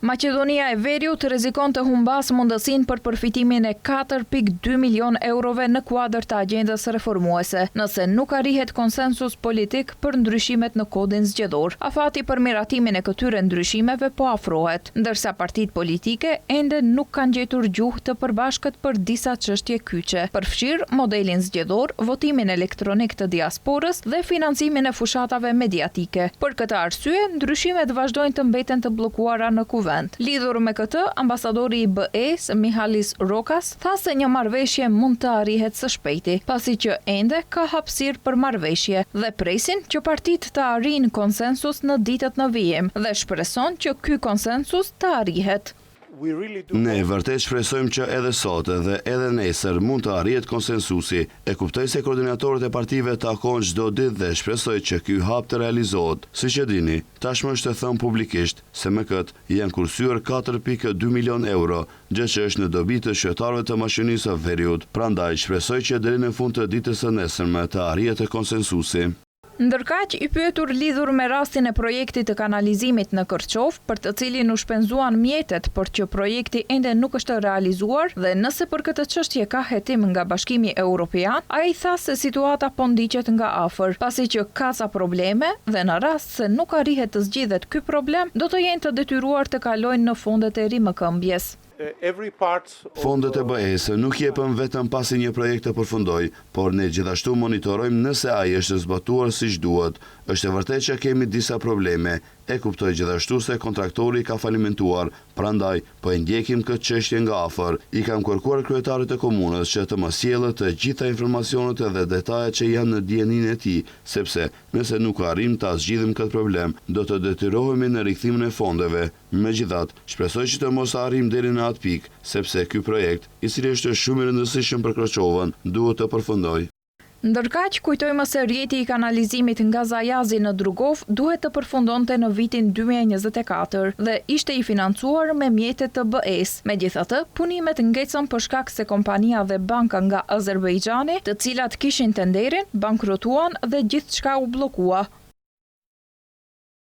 Maqedonia e Veriut rrezikon të humbas mundësinë për përfitimin e 4,2 milion eurove në kuadër të agjendës reformuese, nëse nuk arrihet konsensus politik për ndryshimet në kodin zgjedhor. Afati për miratimin e këtyre ndryshimeve po afrohet, ndërsa partitë politike ende nuk kanë gjetur gjuhë të përbashkët për disa çështje kyçe, përfshirë modelin zgjedhor, votimin elektronik të diasporës dhe financimin e fushatave mediatike. Për këtë arsye, ndryshimet vazhdojnë të mbeten të bllokuara në kuvend. Lidhur me këtë, ambasadori i BE-s, Mihalis Rokas, tha se një marrëveshje mund të arrihet së shpejti, pasi që ende ka hapësirë për marrëveshje dhe presin që partitë të arrijnë konsensus në ditët në vijim dhe shpreson që ky konsensus të arrihet. Ne vërtet shpresojmë që edhe sot dhe edhe nesër mund të arrihet konsensusi. E kuptoj se koordinatorët e partive takojnë çdo ditë dhe shpresoj që ky hap të realizohet. Siç e dini, tashmë është thënë publikisht se me këtë janë kursyer 4,2 milion euro, gjë që është në dobi të qytetarëve të Maqedonisë së Veriut. Prandaj shpresoj që deri në fund të ditës së nesërme të arrihet konsensusi. Ndërkaq, i pyetur lidhur me rastin e projektit të kanalizimit në Kërçov, për të cilin u shpenzuan mjetet por që projekti ende nuk është realizuar dhe nëse për këtë çështje ka hetim nga Bashkimi Evropian, ai tha se situata po ndiqet nga afër, pasi që ka ca probleme dhe në rast se nuk arrihet të zgjidhet ky problem, do të jenë të detyruar të kalojnë në fondet e rimëkëmbjes. Fondet e BE-s nuk jepen vetëm pasi një projekt të përfundoj, por ne gjithashtu monitorojmë nëse ai është zbatuar siç duhet. Është e vërtetë që kemi disa probleme. E kuptoj gjithashtu se kontraktori ka falimentuar, prandaj po e ndjekim këtë çështje nga afër. I kam kërkuar kryetarit të komunës që të më sjellë të gjitha informacionet dhe detajet që janë në dijenin e tij, sepse nëse nuk arrim ta zgjidhim këtë problem, do të detyrohemi në rikthimin e fondeve. Megjithatë, shpresoj që të mos arrim deri në atë pikë, sepse ky projekt, i cili është shumë i rëndësishëm për Kërçovën, duhet të përfundojë. Ndërkaq, kujtojmë se rrjeti i kanalizimit nga Zajazi në Drugov duhet të përfundonte në vitin 2024 dhe ishte i financuar me mjetet të BE-s. Megjithatë, punimet ngecën për shkak se kompania dhe banka nga Azerbajxhani, të cilat kishin tenderin, bankrotuan dhe gjithçka u bllokua.